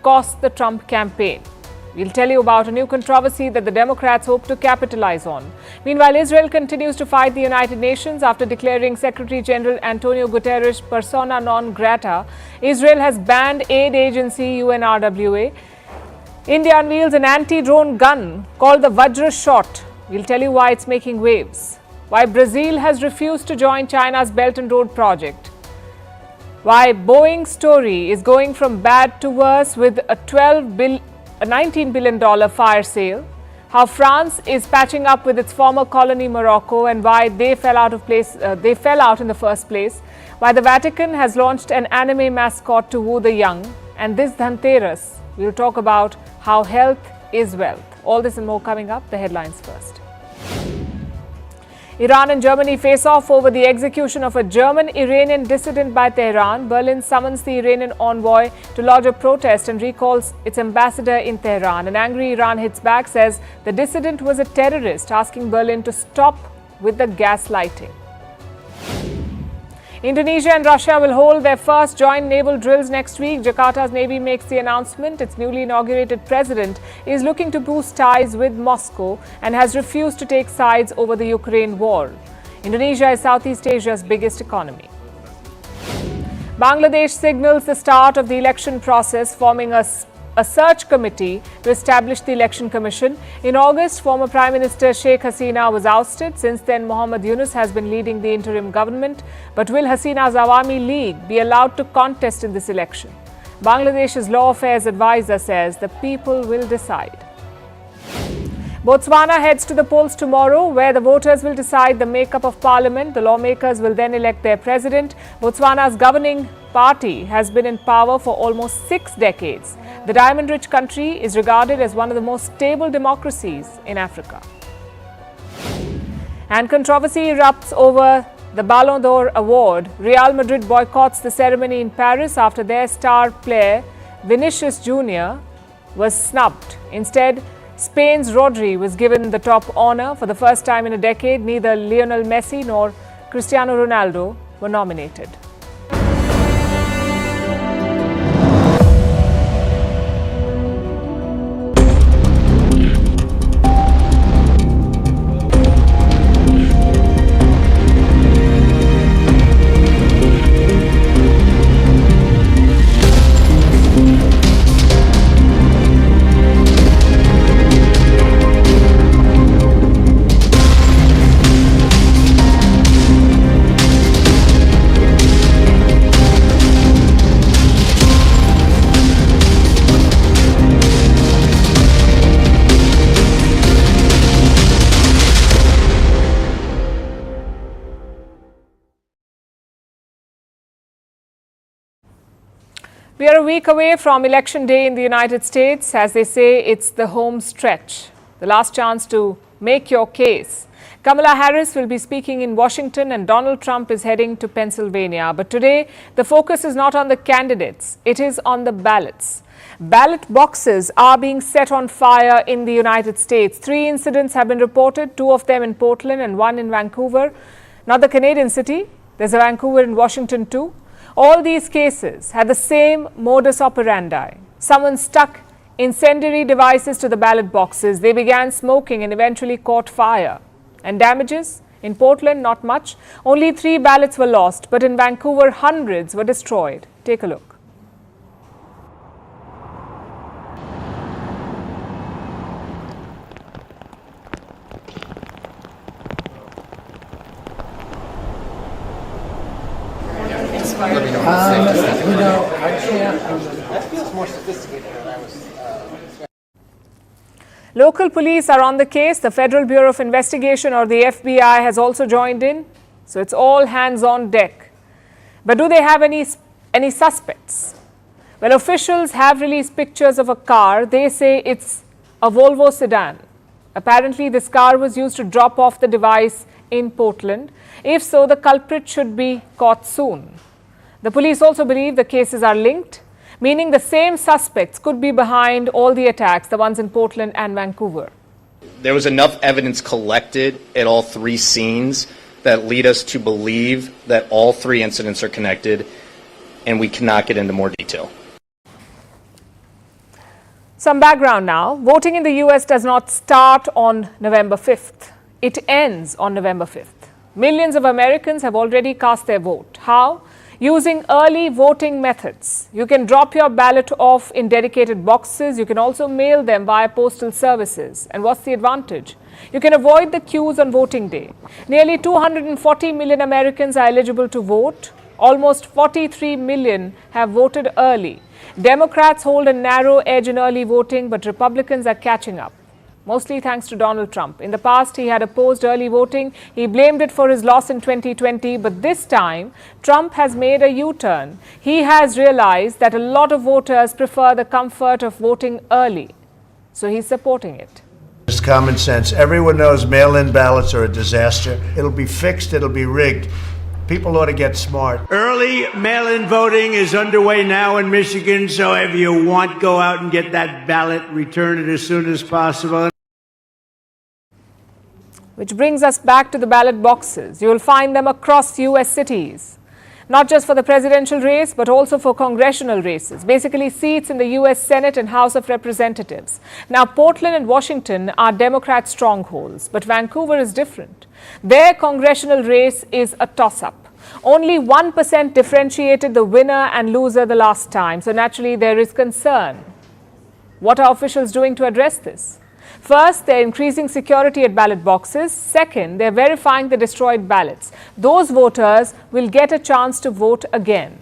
cost the Trump campaign. We'll tell you about a new controversy that the Democrats hope to capitalize on. Meanwhile, Israel continues to fight the United Nations after declaring Secretary General Antonio Guterres persona non grata. Israel has banned aid agency UNRWA. India unveils an anti-drone gun called the Vajra Shot. We'll tell you why it's making waves. Why Brazil has refused to join China's Belt and Road project. Why Boeing's story is going from bad to worse with a $19 billion fire sale. How France is patching up with its former colony Morocco and why they fell out in the first place. Why the Vatican has launched an anime mascot to woo the young. And this Dhanteras, we'll talk about how health is wealth. All this and more coming up. The headlines first. Iran and Germany face off over the execution of a German-Iranian dissident by Tehran. Berlin summons the Iranian envoy to lodge a protest and recalls its ambassador in Tehran. An angry Iran hits back, says the dissident was a terrorist, asking Berlin to stop with the gaslighting. Indonesia and Russia will hold their first joint naval drills next week. Jakarta's Navy makes the announcement. Its newly inaugurated president is looking to boost ties with Moscow and has refused to take sides over the Ukraine war. Indonesia is Southeast Asia's biggest economy. Bangladesh signals the start of the election process, forming a search committee to establish the Election Commission. In August, former Prime Minister Sheikh Hasina was ousted. Since then, Mohammad Yunus has been leading the interim government. But will Hasina's Awami League be allowed to contest in this election? Bangladesh's Law Affairs advisor says the people will decide. Botswana heads to the polls tomorrow, where the voters will decide the makeup of parliament. The lawmakers will then elect their president. Botswana's governing party has been in power for almost 6 decades. The diamond-rich country is regarded as one of the most stable democracies in Africa. And controversy erupts over the Ballon d'Or award. Real Madrid boycotts the ceremony in Paris after their star player Vinicius Jr. was snubbed. Instead, Spain's Rodri was given the top honor. For the first time in a decade, neither Lionel Messi nor Cristiano Ronaldo were nominated. We are a week away from Election Day in the United States. As they say, it's the home stretch, the last chance to make your case. Kamala Harris will be speaking in Washington and Donald Trump is heading to Pennsylvania. But today, the focus is not on the candidates, it is on the ballots. Ballot boxes are being set on fire in the United States. 3 incidents have been reported, 2 of them in Portland and 1 in Vancouver. Not the Canadian city, there's a Vancouver in Washington too. All these cases had the same modus operandi. Someone stuck incendiary devices to the ballot boxes. They began smoking and eventually caught fire. And damages? In Portland, not much. Only 3 ballots were lost, but in Vancouver, hundreds were destroyed. Take a look. Let me know what to say. That feels more sophisticated than I was. Local police are on the case. The Federal Bureau of Investigation, or the FBI, has also joined in. So it's all hands on deck. But do they have any suspects? Well, officials have released pictures of a car. They say it's a Volvo sedan. Apparently, this car was used to drop off the device in Portland. If so, the culprit should be caught soon. The police also believe the cases are linked, meaning the same suspects could be behind all the attacks, the ones in Portland and Vancouver. There was enough evidence collected at all 3 scenes that lead us to believe that all 3 incidents are connected, and we cannot get into more detail. Some background now. Voting in the US does not start on November 5th. It ends on November 5th. Millions of Americans have already cast their vote. How? Using early voting methods. You can drop your ballot off in dedicated boxes. You can also mail them via postal services. And what's the advantage? You can avoid the queues on voting day. Nearly 240 million Americans are eligible to vote. Almost 43 million have voted early. Democrats hold a narrow edge in early voting, but Republicans are catching up, mostly thanks to Donald Trump. In the past, he had opposed early voting. He blamed it for his loss in 2020. But this time, Trump has made a U-turn. He has realized that a lot of voters prefer the comfort of voting early. So he's supporting it. It's common sense. Everyone knows mail-in ballots are a disaster. It'll be fixed. It'll be rigged. People ought to get smart. Early mail-in voting is underway now in Michigan, so if you want, go out and get that ballot, return it as soon as possible. Which brings us back to the ballot boxes. You will find them across US cities, not just for the presidential race, but also for congressional races, basically seats in the US Senate and House of Representatives. Now, Portland and Washington are Democrat strongholds, but Vancouver is different. Their congressional race is a toss-up. Only 1% differentiated the winner and loser the last time, so naturally there is concern. What are officials doing to address this? First, they're increasing security at ballot boxes. Second, they're verifying the destroyed ballots. Those voters will get a chance to vote again.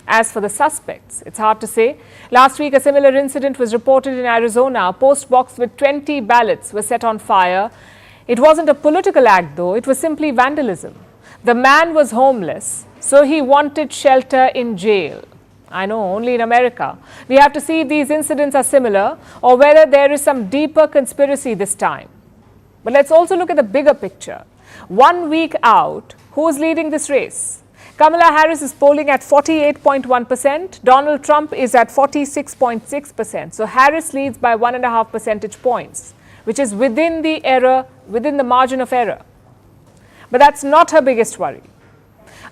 As for the suspects, it's hard to say. Last week, a similar incident was reported in Arizona. A post box with 20 ballots was set on fire. It wasn't a political act, though. It was simply vandalism. The man was homeless, so he wanted shelter in jail. I know, only in America. We have to see if these incidents are similar or whether there is some deeper conspiracy this time. But let's also look at the bigger picture. 1 week out, who's leading this race? Kamala Harris is polling at 48.1%. Donald Trump is at 46.6%. So Harris leads by 1.5 percentage points, which is within the margin of error. But that's not her biggest worry.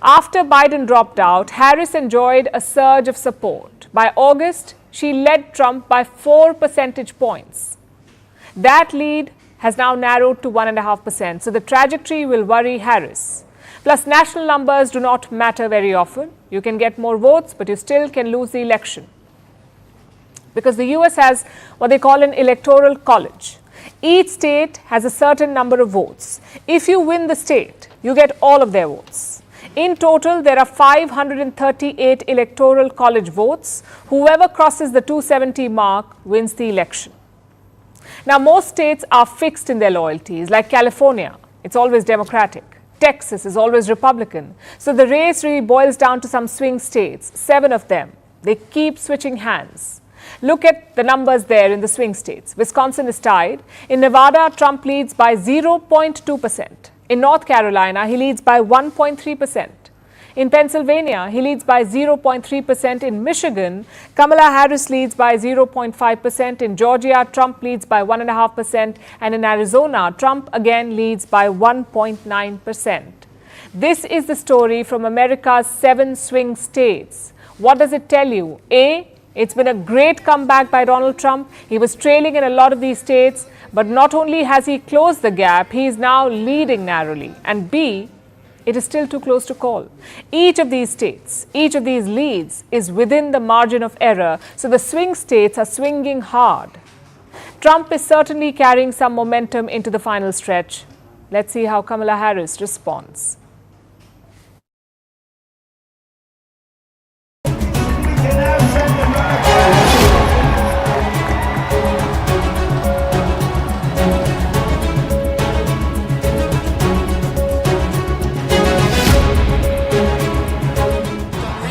After Biden dropped out, Harris enjoyed a surge of support. By August, she led Trump by 4 percentage points. That lead has now narrowed to 1.5%, so the trajectory will worry Harris. Plus, national numbers do not matter very often. You can get more votes, but you still can lose the election. Because the US has what they call an electoral college. Each state has a certain number of votes. If you win the state, you get all of their votes. In total, there are 538 electoral college votes. Whoever crosses the 270 mark wins the election. Now, most states are fixed in their loyalties, like California. It's always Democratic. Texas is always Republican. So the race really boils down to some swing states, 7 of them. They keep switching hands. Look at the numbers there in the swing states. Wisconsin is tied. In Nevada, Trump leads by 0.2%. In North Carolina, he leads by 1.3%. In Pennsylvania, he leads by 0.3%. In Michigan, Kamala Harris leads by 0.5%. In Georgia, Trump leads by 1.5%. And in Arizona, Trump again leads by 1.9%. This is the story from America's 7 swing states. What does it tell you? A, it's been a great comeback by Donald Trump. He was trailing in a lot of these states, but not only has he closed the gap, he is now leading narrowly. And B, it is still too close to call. Each of these states, each of these leads is within the margin of error, so the swing states are swinging hard. Trump is certainly carrying some momentum into the final stretch. Let's see how Kamala Harris responds.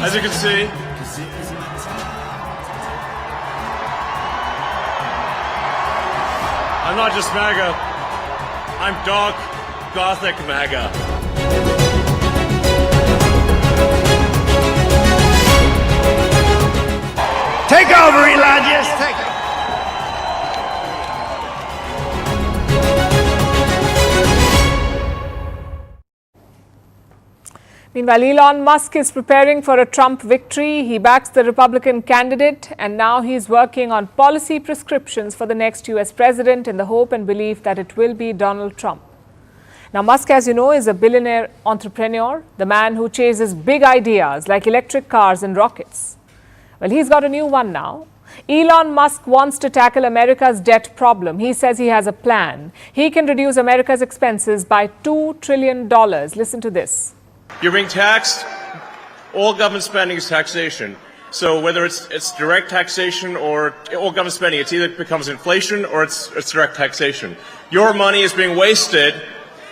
As you can see, I'm not just MAGA, I'm dark, gothic MAGA. Take over, Elijah. Take over. Meanwhile, Elon Musk is preparing for a Trump victory. He backs the Republican candidate, and now he's working on policy prescriptions for the next US president in the hope and belief that it will be Donald Trump. Now, Musk, as you know, is a billionaire entrepreneur, the man who chases big ideas like electric cars and rockets. Well, he's got a new one now. Elon Musk wants to tackle America's debt problem. He says he has a plan. He can reduce America's expenses by $2 trillion. Listen to this. You're being taxed. All government spending is taxation. So whether it's direct taxation or all government spending, it either becomes inflation or it's direct taxation. Your money is being wasted,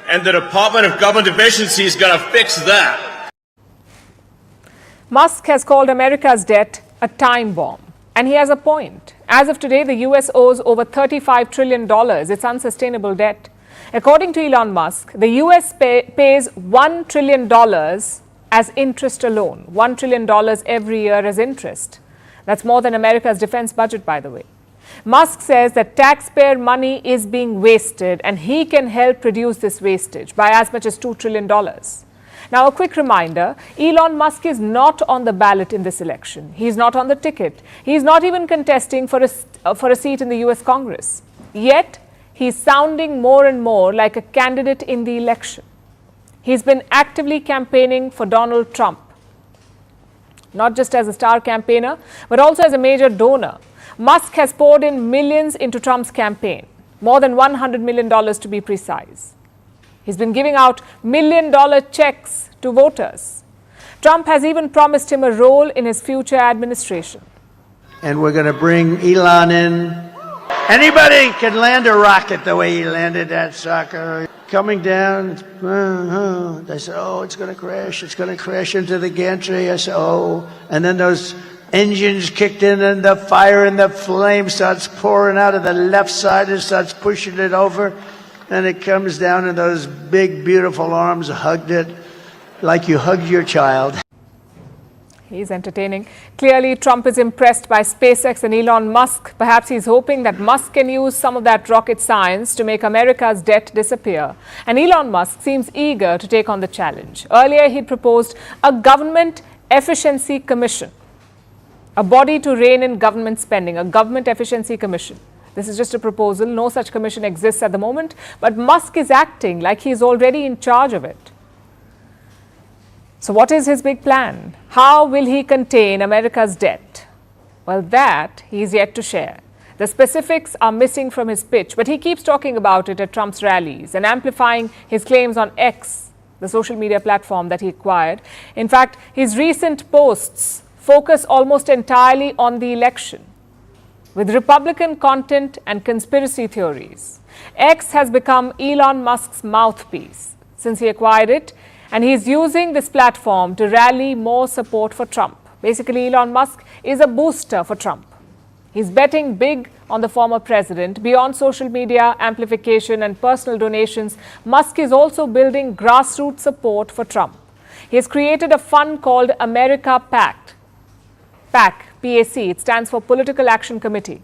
and the Department of Government Efficiency is going to fix that. Musk has called America's debt a time bomb. And he has a point. As of today, the US owes over $35 trillion. It's unsustainable debt. According to Elon Musk, the US pays $1 trillion as interest alone. $1 trillion every year as interest. That's more than America's defense budget, by the way. Musk says that taxpayer money is being wasted, and he can help reduce this wastage by as much as $2 trillion. Now, a quick reminder, Elon Musk is not on the ballot in this election. He's not on the ticket. He's not even contesting for a seat in the US Congress. Yet, he's sounding more and more like a candidate in the election. He's been actively campaigning for Donald Trump, not just as a star campaigner, but also as a major donor. Musk has poured in millions into Trump's campaign, more than $100 million to be precise. He's been giving out million-dollar checks to voters. Trump has even promised him a role in his future administration. And we're going to bring Elon in. Anybody can land a rocket the way he landed that sucker. Coming down, they said, oh, it's going to crash into the gantry. I said, oh. And then those engines kicked in, and the fire and the flame starts pouring out of the left side and starts pushing it over. And it comes down, and those big, beautiful arms hugged it like you hugged your child. He's entertaining. Clearly, Trump is impressed by SpaceX and Elon Musk. Perhaps he's hoping that Musk can use some of that rocket science to make America's debt disappear. And Elon Musk seems eager to take on the challenge. Earlier, he proposed a government efficiency commission, a body to rein in government spending, a government efficiency commission. This is just a proposal. No such commission exists at the moment, but Musk is acting like he's already in charge of it. So what is his big plan? How will he contain America's debt? Well, that he's yet to share. The specifics are missing from his pitch, but he keeps talking about it at Trump's rallies and amplifying his claims on X, the social media platform that he acquired. In fact, his recent posts focus almost entirely on the election, with Republican content and conspiracy theories. X has become Elon Musk's mouthpiece since he acquired it, and he's using this platform to rally more support for Trump. Basically, Elon Musk is a booster for Trump. He's betting big on the former president. Beyond social media amplification and personal donations, Musk is also building grassroots support for Trump. He has created a fund called America PAC. PAC, it stands for Political Action Committee.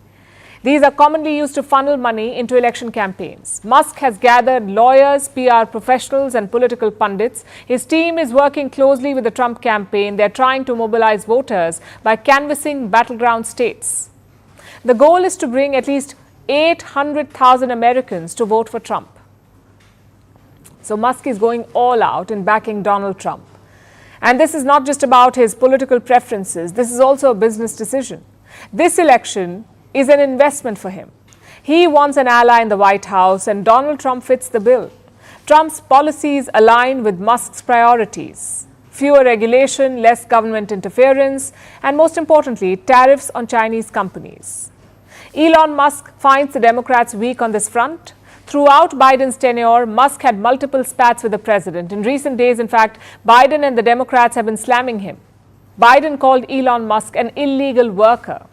These are commonly used to funnel money into election campaigns. Musk has gathered lawyers, PR professionals, and political pundits. His team is working closely with the Trump campaign. They're trying to mobilize voters by canvassing battleground states. The goal is to bring at least 800,000 Americans to vote for Trump. So Musk is going all out in backing Donald Trump. And this is not just about his political preferences. This is also a business decision. This election is an investment for him. He wants an ally in the White House, and Donald Trump fits the bill. Trump's policies align with Musk's priorities: fewer regulation, less government interference, and most importantly, tariffs on Chinese companies. Elon Musk finds the Democrats weak on this front. Throughout Biden's tenure, Musk had multiple spats with the president. In recent days, in fact, Biden and the Democrats have been slamming him. Biden called Elon Musk an illegal worker.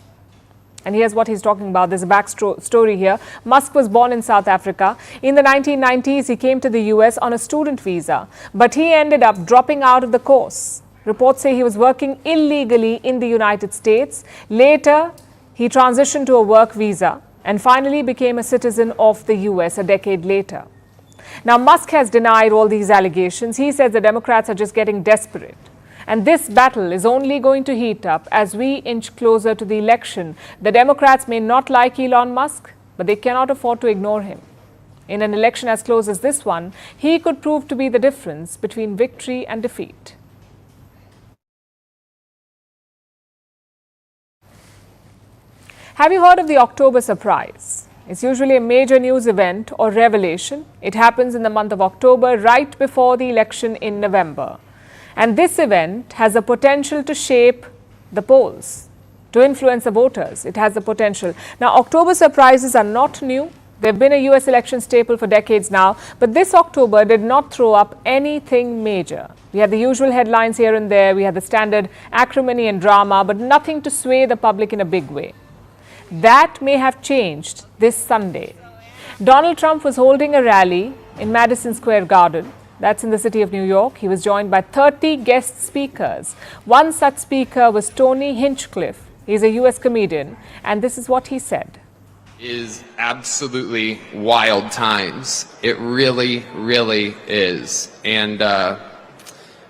And here's what he's talking about. There's a backstory here. Musk was born in South Africa. In the 1990s, he came to the US on a student visa, but he ended up dropping out of the course. Reports say he was working illegally in the United States. Later, he transitioned to a work visa and finally became a citizen of the US a decade later. Now, Musk has denied all these allegations. He says the Democrats are just getting desperate. And this battle is only going to heat up as we inch closer to the election. The Democrats may not like Elon Musk, but they cannot afford to ignore him. In an election as close as this one, he could prove to be the difference between victory and defeat. Have you heard of the October surprise? It's usually a major news event or revelation. It happens in the month of October, right before the election in November. And this event has the potential to shape the polls, to influence the voters. It has the potential. Now, October surprises are not new. They've been a US election staple for decades now, but this October did not throw up anything major. We had the usual headlines here and there. We had the standard acrimony and drama, but nothing to sway the public in a big way. That may have changed this Sunday. Donald Trump was holding a rally in Madison Square Garden. That's in the city of New York. He was joined by 30 guest speakers. One such speaker was Tony Hinchcliffe. He's a US comedian, and this is what he said. Is absolutely wild times. It really, really is. And,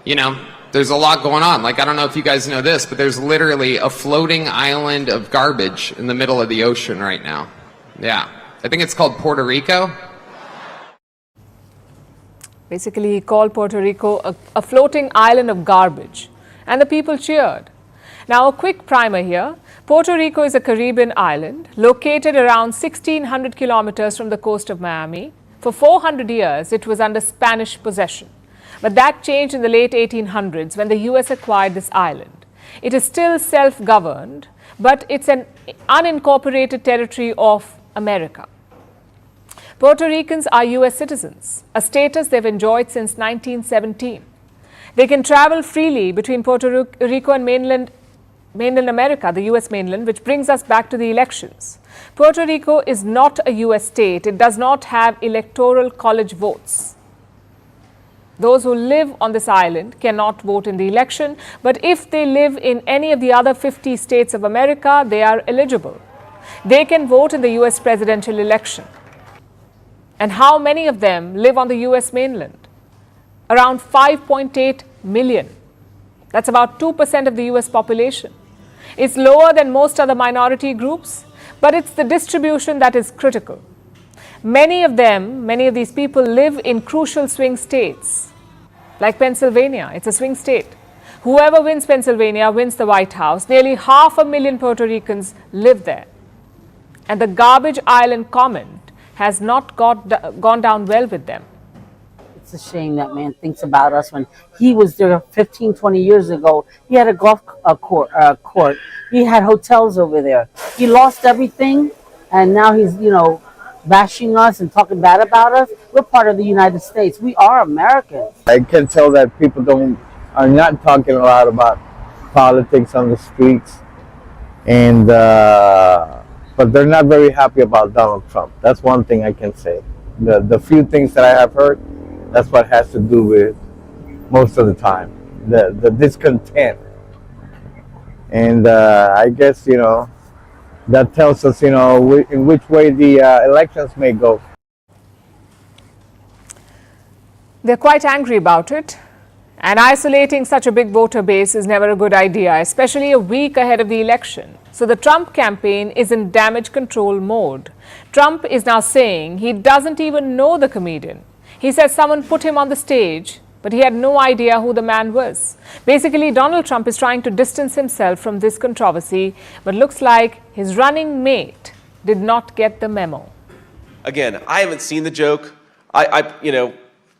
you know, there's a lot going on. Like, I don't know if you guys know this, but there's literally a floating island of garbage in the middle of the ocean right now. Yeah. I think it's called Puerto Rico. Basically, he called Puerto Rico a floating island of garbage, and the people cheered. Now, a quick primer here. Puerto Rico is a Caribbean island located around 1,600 kilometers from the coast of Miami. For 400 years, it was under Spanish possession. But that changed in the late 1800s when the US acquired this island. It is still self-governed, but it's an unincorporated territory of America. Puerto Ricans are US citizens, a status they've enjoyed since 1917. They can travel freely between Puerto Rico and mainland America, the US mainland, which brings us back to the elections. Puerto Rico is not a US state. It does not have electoral college votes. Those who live on this island cannot vote in the election, but if they live in any of the other 50 states of America, they are eligible. They can vote in the US presidential election. And how many of them live on the US mainland? Around 5.8 million. That's about 2% of the US population. It's lower than most other minority groups, but it's the distribution that is critical. Many of these people live in crucial swing states, like Pennsylvania. It's a swing state. Whoever wins Pennsylvania wins the White House. Nearly 500,000 Puerto Ricans live there. And the garbage island comment has not gone down well with them. It's a shame that man thinks about us. When he was there 15, 20 years ago, he had a golf court. He had hotels over there. He lost everything, and now he's, bashing us and talking bad about us. We're part of the United States. We are Americans. I can tell that people are not talking a lot about politics on the streets, and but they're not very happy about Donald Trump. That's one thing I can say. The few things that I have heard, that's what has to do with most of the time, the discontent. And I guess, that tells us, in which way the elections may go. They're quite angry about it. And isolating such a big voter base is never a good idea, especially a week ahead of the election. So the Trump campaign is in damage control mode. Trump is now saying he doesn't even know the comedian. He says someone put him on the stage, but he had no idea who the man was. Basically, Donald Trump is trying to distance himself from this controversy, but looks like his running mate did not get the memo. Again, I haven't seen the joke.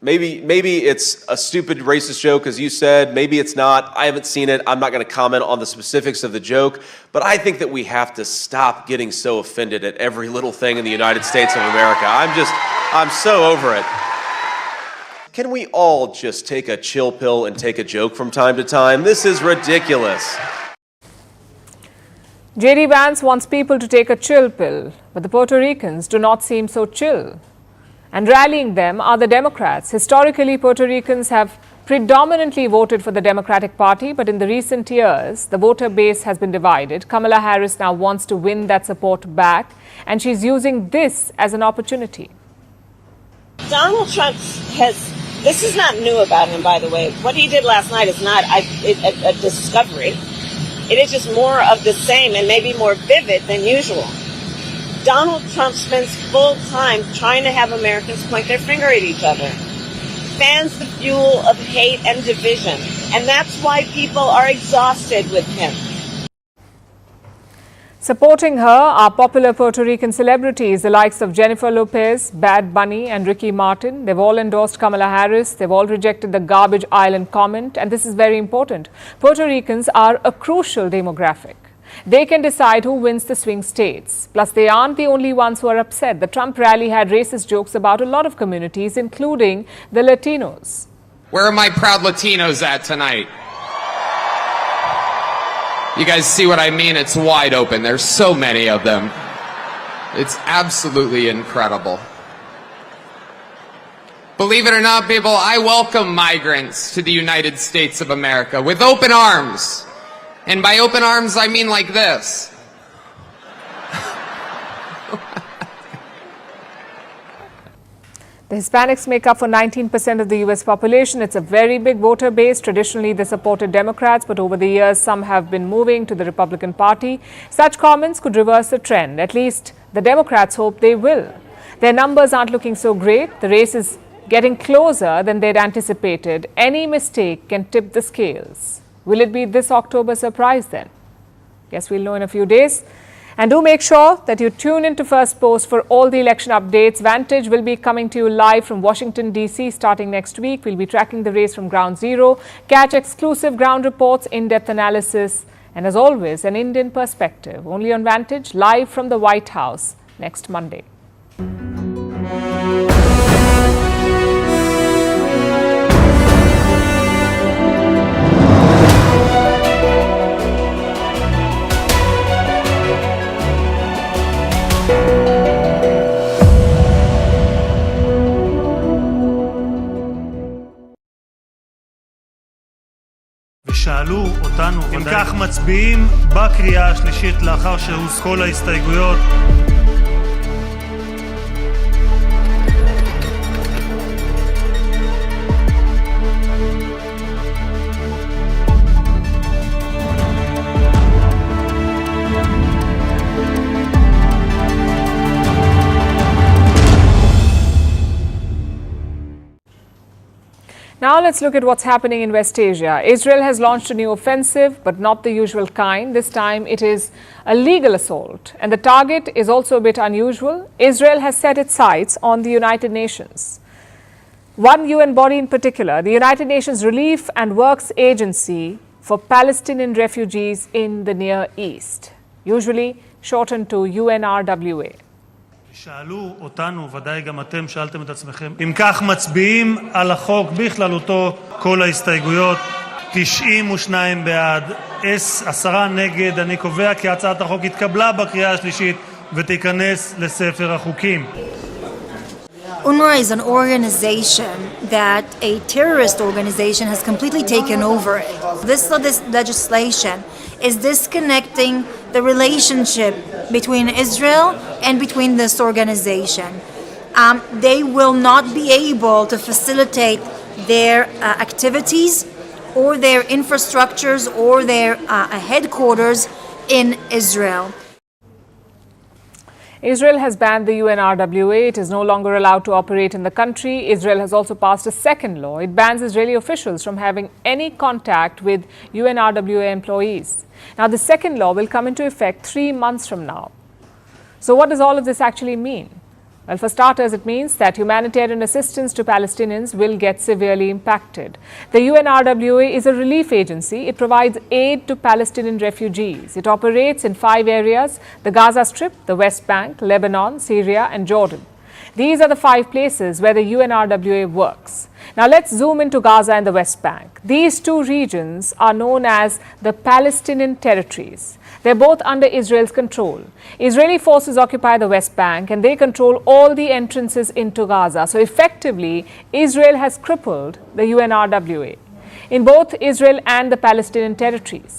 Maybe it's a stupid racist joke, as you said. Maybe it's not. I haven't seen it. I'm not going to comment on the specifics of the joke. But I think that we have to stop getting so offended at every little thing in the United States of America. I'm so over it. Can we all just take a chill pill and take a joke from time to time? This is ridiculous. J.D. Vance wants people to take a chill pill, but the Puerto Ricans do not seem so chill. And rallying them are the Democrats. Historically, Puerto Ricans have predominantly voted for the Democratic Party, but in the recent years, the voter base has been divided. Kamala Harris now wants to win that support back, and she's using this as an opportunity. Donald Trump this is not new about him, by the way. What he did last night is not a discovery. It is just more of the same and maybe more vivid than usual. Donald Trump spends full time trying to have Americans point their finger at each other, fans the fuel of hate and division, and that's why people are exhausted with him. Supporting her are popular Puerto Rican celebrities, the likes of Jennifer Lopez, Bad Bunny and Ricky Martin. They've all endorsed Kamala Harris. They've all rejected the garbage island comment. And this is very important. Puerto Ricans are a crucial demographic. They can decide who wins the swing states. Plus, they aren't the only ones who are upset. The Trump rally had racist jokes about a lot of communities, including the Latinos. Where are my proud Latinos at tonight? You guys see what I mean? It's wide open. There's so many of them. It's absolutely incredible. Believe it or not, people, I welcome migrants to the United States of America with open arms. And by open arms, I mean like this. The Hispanics make up for 19% of the U.S. population. It's a very big voter base. Traditionally, they supported Democrats, but over the years, some have been moving to the Republican Party. Such comments could reverse the trend. At least the Democrats hope they will. Their numbers aren't looking so great. The race is getting closer than they'd anticipated. Any mistake can tip the scales. Will it be this October surprise then? Guess we'll know in a few days. And do make sure that you tune into First Post for all the election updates. Vantage will be coming to you live from Washington, D.C. starting next week. We'll be tracking the race from ground zero. Catch exclusive ground reports, in-depth analysis, and as always, an Indian perspective. Only on Vantage, live from the White House next Monday. ושאלו אותנו, אם כך מצביעים בקריאה השלישית לאחר שהוסקו להסתייגויות. Now let's look at what's happening in West Asia. Israel has launched a new offensive, but not the usual kind. This time it is a legal assault. And the target is also a bit unusual. Israel has set its sights on the United Nations. One UN body in particular, the United Nations Relief and Works Agency for Palestinian Refugees in the Near East, usually shortened to UNRWA. שאלו אותנו, ודאי גם אתם שאלתם את עצמכם, אם כך מצביעים על החוק בכללותו, כל ההסתייגויות, 92 בעד, 10 נגד. אני קובע כי הצעת החוק התקבלה בקריאה השלישית ותיכנס לספר החוקים. UNRWA is an organization that a terrorist organization has completely taken over it. This legislation is disconnecting the relationship between Israel and between this organization. They will not be able to facilitate their activities or their infrastructures or their headquarters in Israel. Israel has banned the UNRWA. It is no longer allowed to operate in the country. Israel has also passed a second law. It bans Israeli officials from having any contact with UNRWA employees. Now, the second law will come into effect 3 months from now. So what does all of this actually mean? Well, for starters, it means that humanitarian assistance to Palestinians will get severely impacted. The UNRWA is a relief agency. It provides aid to Palestinian refugees. It operates in 5 areas: the Gaza Strip, the West Bank, Lebanon, Syria, and Jordan. These are the 5 places where the UNRWA works. Now let's zoom into Gaza and the West Bank. These 2 regions are known as the Palestinian territories. They're both under Israel's control. Israeli forces occupy the West Bank and they control all the entrances into Gaza. So effectively, Israel has crippled the UNRWA in both Israel and the Palestinian territories.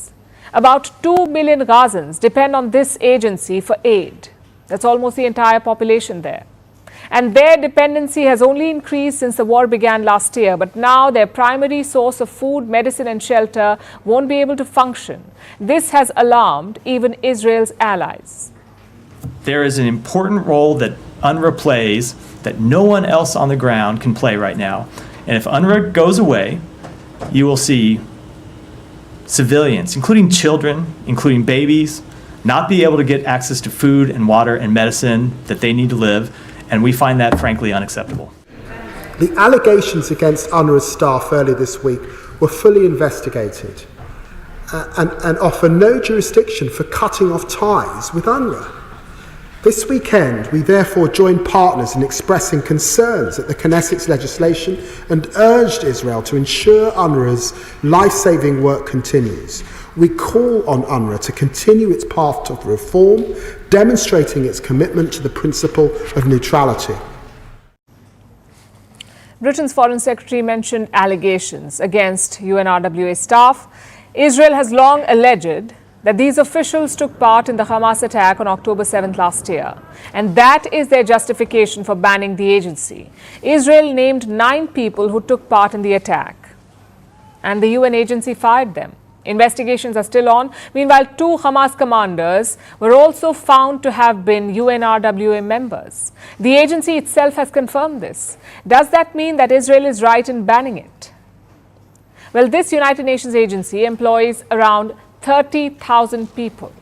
About 2 million Gazans depend on this agency for aid. That's almost the entire population there. And their dependency has only increased since the war began last year. But now their primary source of food, medicine and shelter won't be able to function. This has alarmed even Israel's allies. There is an important role that UNRWA plays that no one else on the ground can play right now. And if UNRWA goes away, you will see civilians, including children, including babies, not be able to get access to food and water and medicine that they need to live, and we find that frankly unacceptable. The allegations against UNRWA's staff earlier this week were fully investigated and offer no jurisdiction for cutting off ties with UNRWA. This weekend, we therefore joined partners in expressing concerns at the Knesset's legislation and urged Israel to ensure UNRWA's life-saving work continues. We call on UNRWA to continue its path to reform, demonstrating its commitment to the principle of neutrality. Britain's Foreign Secretary mentioned allegations against UNRWA staff. Israel has long alleged that these officials took part in the Hamas attack on October 7th last year. And that is their justification for banning the agency. Israel named 9 people who took part in the attack, and the UN agency fired them. Investigations are still on. Meanwhile, 2 Hamas commanders were also found to have been UNRWA members. The agency itself has confirmed this. Does that mean that Israel is right in banning it? Well, this United Nations agency employs around 30,000 people.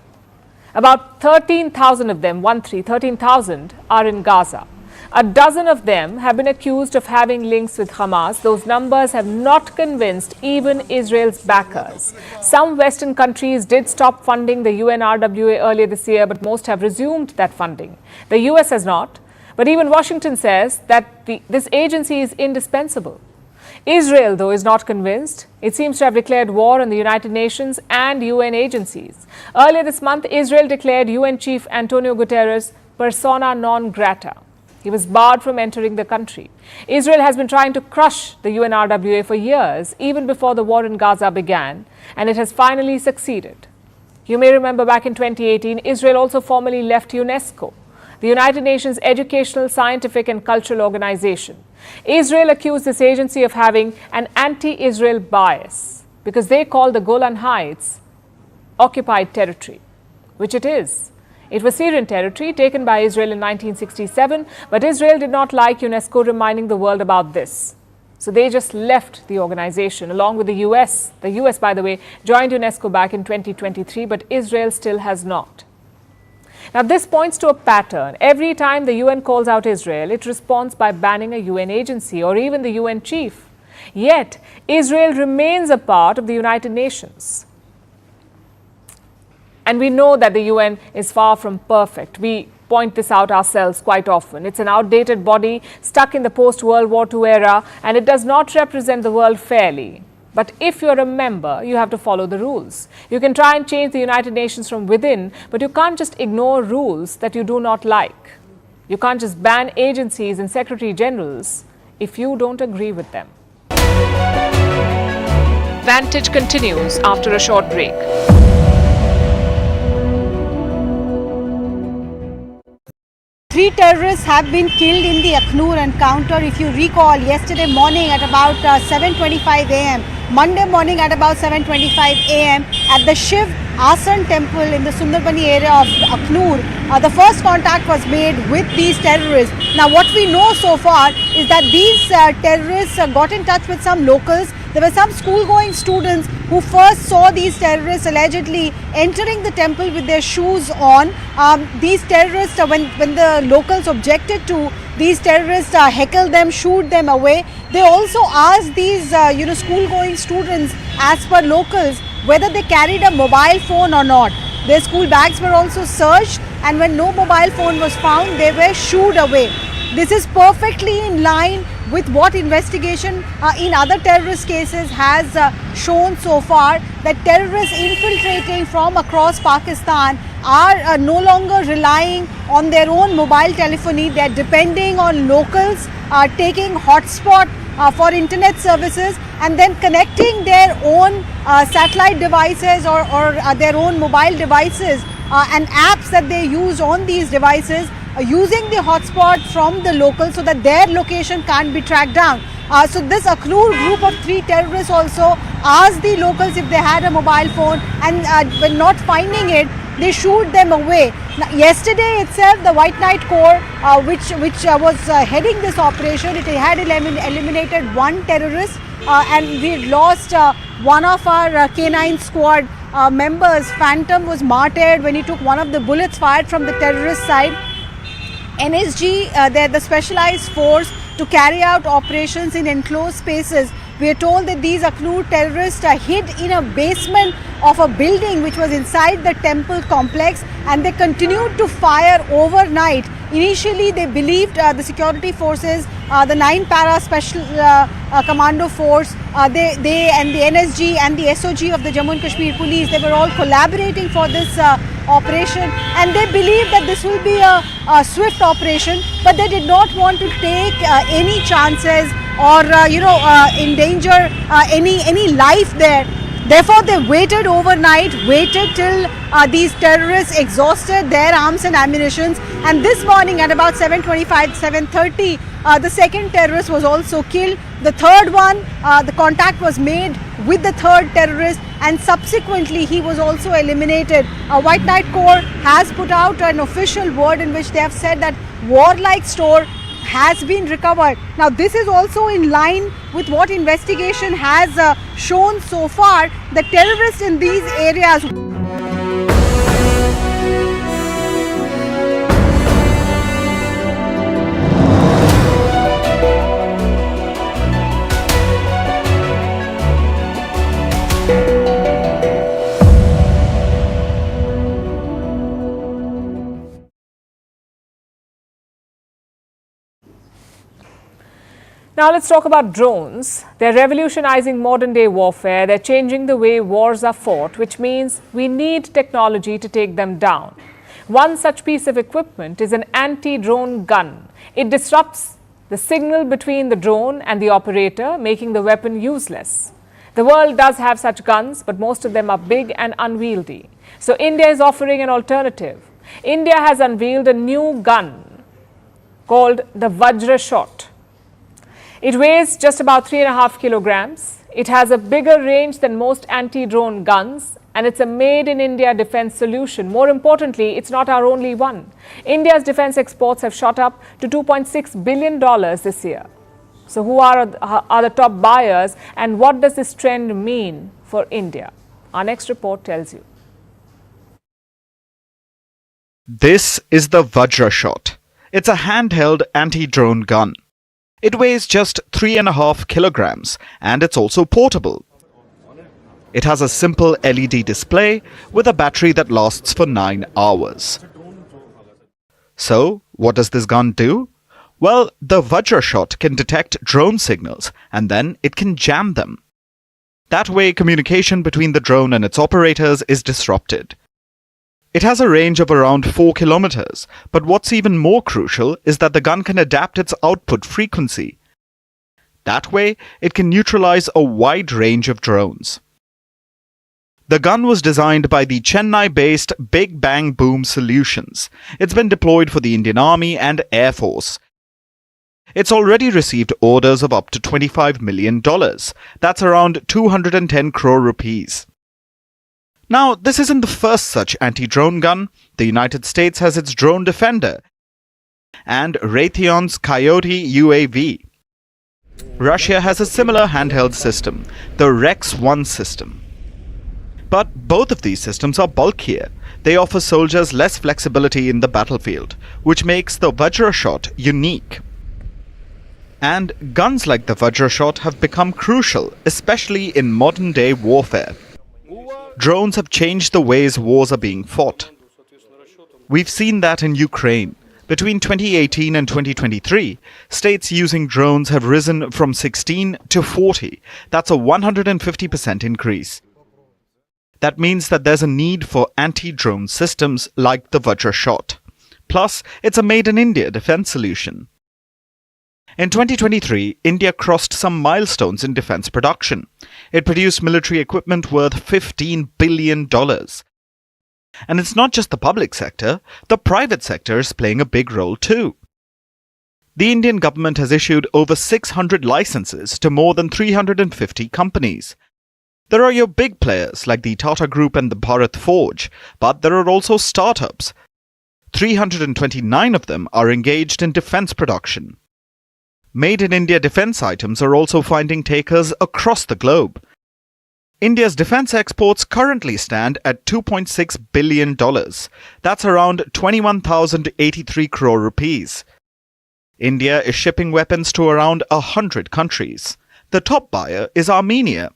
About 13,000 of them, 13,000, are in Gaza. A dozen of them have been accused of having links with Hamas. Those numbers have not convinced even Israel's backers. Some Western countries did stop funding the UNRWA earlier this year, but most have resumed that funding. The US has not. But even Washington says that this agency is indispensable. Israel, though, is not convinced. It seems to have declared war on the United Nations and UN agencies. Earlier this month, Israel declared UN Chief Antonio Guterres persona non grata. He was barred from entering the country. Israel has been trying to crush the UNRWA for years, even before the war in Gaza began, and it has finally succeeded. You may remember back in 2018, Israel also formally left UNESCO, the United Nations educational, scientific and cultural organization. Israel accused this agency of having an anti-Israel bias because they call the Golan Heights occupied territory, which it is. It was Syrian territory taken by Israel in 1967, but Israel did not like UNESCO reminding the world about this. So they just left the organization along with the US. The US, by the way, joined UNESCO back in 2023, but Israel still has not. Now, this points to a pattern. Every time the UN calls out Israel, it responds by banning a UN agency or even the UN chief. Yet, Israel remains a part of the United Nations. And we know that the UN is far from perfect. We point this out ourselves quite often. It's an outdated body stuck in the post-World War II era, and it does not represent the world fairly. But if you're a member, you have to follow the rules. You can try and change the United Nations from within, but you can't just ignore rules that you do not like. You can't just ban agencies and secretary generals if you don't agree with them. Vantage continues after a short break. Three terrorists have been killed in the Akhnur encounter. If you recall, yesterday morning at about 7:25 a.m., Monday morning at about 7:25 a.m. at the Shiv Asan temple in the Sundarbani area of Akhnur, the first contact was made with these terrorists. Now, what we know so far is that these terrorists got in touch with some locals. There were some school-going students who first saw these terrorists allegedly entering the temple with their shoes on. These terrorists, when the locals objected to, these terrorists heckled them, shooed them away. They also asked these school-going students, as per locals, whether they carried a mobile phone or not. Their school bags were also searched, and when no mobile phone was found, they were shooed away. This is perfectly in line with what investigation in other terrorist cases has shown so far, that terrorists infiltrating from across Pakistan are no longer relying on their own mobile telephony. They are depending on locals, taking hotspot for internet services and then connecting their own satellite devices or their own mobile devices and apps that they use on these devices using the hotspot from the locals so that their location can't be tracked down. So this Akhnur group of 3 terrorists also asked the locals if they had a mobile phone, and when not finding it, they shooed them away. Now, yesterday itself, the White Knight Corps, which was heading this operation, it had eliminated 1 terrorist, and we had lost one of our K9 squad members. Phantom was martyred when he took one of the bullets fired from the terrorist side. N18G, they're the specialized force to carry out operations in enclosed spaces. We are told that these Akhnur terrorists are hid in a basement of a building which was inside the temple complex, and they continued to fire overnight. Initially, they believed the security forces, the 9 para special commando force, they and the NSG and the SOG of the Jammu and Kashmir police, they were all collaborating for this operation, and they believed that this will be a swift operation, but they did not want to take any chances or endanger any life there. Therefore, they waited overnight, waited till these terrorists exhausted their arms and ammunition, and this morning at about 7:25, 7:30, the second terrorist was also killed. The third one, the contact was made with the third terrorist, and subsequently he was also eliminated. White Knight Corps has put out an official word in which they have said that warlike store has been recovered. Now, this is also in line with what investigation has shown so far, that terrorists in these areas. Now let's talk about drones. They're revolutionizing modern day warfare. They're changing the way wars are fought, which means we need technology to take them down. One such piece of equipment is an anti-drone gun. It disrupts the signal between the drone and the operator, making the weapon useless. The world does have such guns, but most of them are big and unwieldy. So India is offering an alternative. India has unveiled a new gun called the Vajra shot. It weighs just about 3.5 kilograms. It has a bigger range than most anti-drone guns, and it's a made-in-India defense solution. More importantly, it's not our only one. India's defense exports have shot up to $2.6 billion this year. So who are the top buyers, and what does this trend mean for India? Our next report tells you. This is the Vajra shot. It's a handheld anti-drone gun. It weighs just 3.5 kilograms, and it's also portable. It has a simple LED display with a battery that lasts for 9 hours. So, what does this gun do? Well, the Vajra shot can detect drone signals, and then it can jam them. That way, communication between the drone and its operators is disrupted. It has a range of around 4 kilometers, but what's even more crucial is that the gun can adapt its output frequency. That way, it can neutralize a wide range of drones. The gun was designed by the Chennai-based Big Bang Boom Solutions. It's been deployed for the Indian Army and Air Force. It's already received orders of up to $25 million. That's around 210 crore rupees. Now, this isn't the first such anti-drone gun. The United States has its Drone Defender and Raytheon's Coyote UAV. Russia has a similar handheld system, the Rex-1 system. But both of these systems are bulkier. They offer soldiers less flexibility in the battlefield, which makes the Vajra shot unique. And guns like the Vajra shot have become crucial, especially in modern-day warfare. Drones have changed the ways wars are being fought. We've seen that in Ukraine. Between 2018 and 2023, states using drones have risen from 16 to 40. That's a 150% increase. That means that there's a need for anti-drone systems like the Vajra shot. Plus, it's a made-in-India defense solution. In 2023, India crossed some milestones in defense production. It produced military equipment worth $15 billion. And it's not just the public sector, the private sector is playing a big role too. The Indian government has issued over 600 licenses to more than 350 companies. There are your big players like the Tata Group and the Bharat Forge, but there are also startups. 329 of them are engaged in defense production. Made in India defense items are also finding takers across the globe. India's defense exports currently stand at $2.6 billion. That's around 21,083 crore rupees. India is shipping weapons to around 100 countries. The top buyer is Armenia.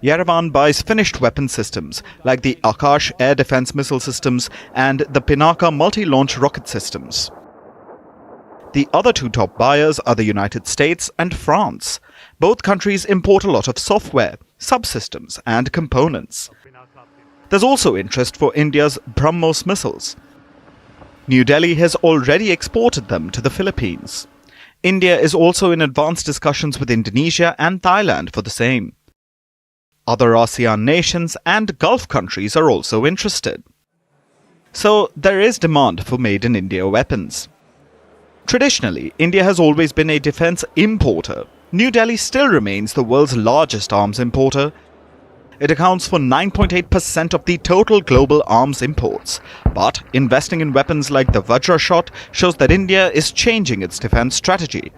Yerevan buys finished weapon systems like the Akash air defense missile systems and the Pinaka multi-launch rocket systems. The other two top buyers are the United States and France. Both countries import a lot of software, subsystems and components. There's also interest for India's BrahMos missiles. New Delhi has already exported them to the Philippines. India is also in advanced discussions with Indonesia and Thailand for the same. Other ASEAN nations and Gulf countries are also interested. So there is demand for made-in-India weapons. Traditionally, India has always been a defense importer. New Delhi still remains the world's largest arms importer. It accounts for 9.8% of the total global arms imports. But investing in weapons like the Vajra shot shows that India is changing its defense strategy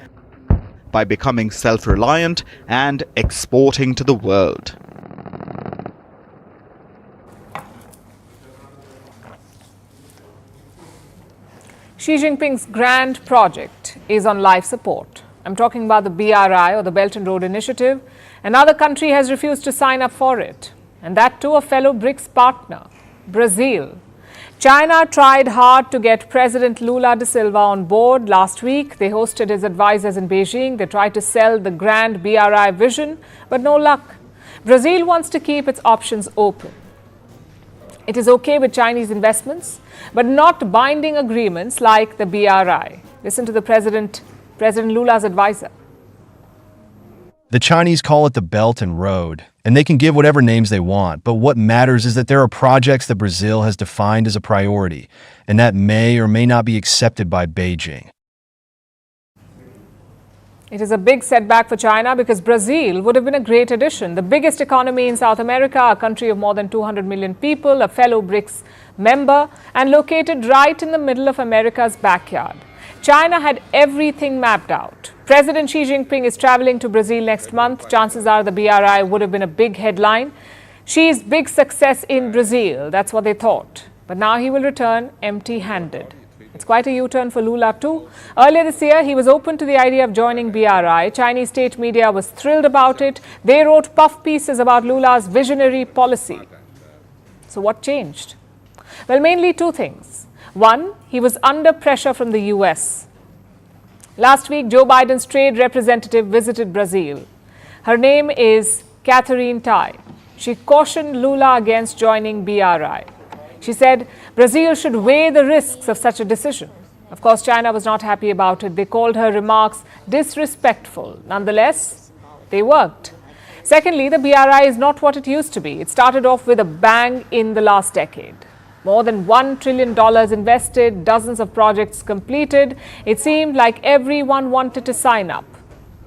by becoming self-reliant and exporting to the world. Xi Jinping's grand project is on life support. I'm talking about the BRI, or the Belt and Road Initiative. Another country has refused to sign up for it, and that too a fellow BRICS partner, Brazil. China tried hard to get President Lula da Silva on board. Last week, they hosted his advisors in Beijing. They tried to sell the grand BRI vision, but no luck. Brazil wants to keep its options open. It is okay with Chinese investments, but not binding agreements like the BRI. Listen to the President Lula's advisor. The Chinese call it the Belt and Road, and they can give whatever names they want, but what matters is that there are projects that Brazil has defined as a priority, and that may or may not be accepted by Beijing. It is a big setback for China because Brazil would have been a great addition. The biggest economy in South America, a country of more than 200 million people, a fellow BRICS member, and located right in the middle of America's backyard. China had everything mapped out. President Xi Jinping is traveling to Brazil next month. Chances are the BRI would have been a big headline. Xi's big success in Brazil, that's what they thought. But now he will return empty-handed. It's quite a U-turn for Lula too. Earlier this year, he was open to the idea of joining BRI. Chinese state media was thrilled about it. They wrote puff pieces about Lula's visionary policy. So what changed? Well, mainly two things. One, he was under pressure from the US. Last week, Joe Biden's trade representative visited Brazil. Her name is Catherine Tai. She cautioned Lula against joining BRI. She said Brazil should weigh the risks of such a decision. Of course, China was not happy about it. They called her remarks disrespectful. Nonetheless, they worked. Secondly, the BRI is not what it used to be. It started off with a bang in the last decade. More than $1 trillion invested, dozens of projects completed. It seemed like everyone wanted to sign up.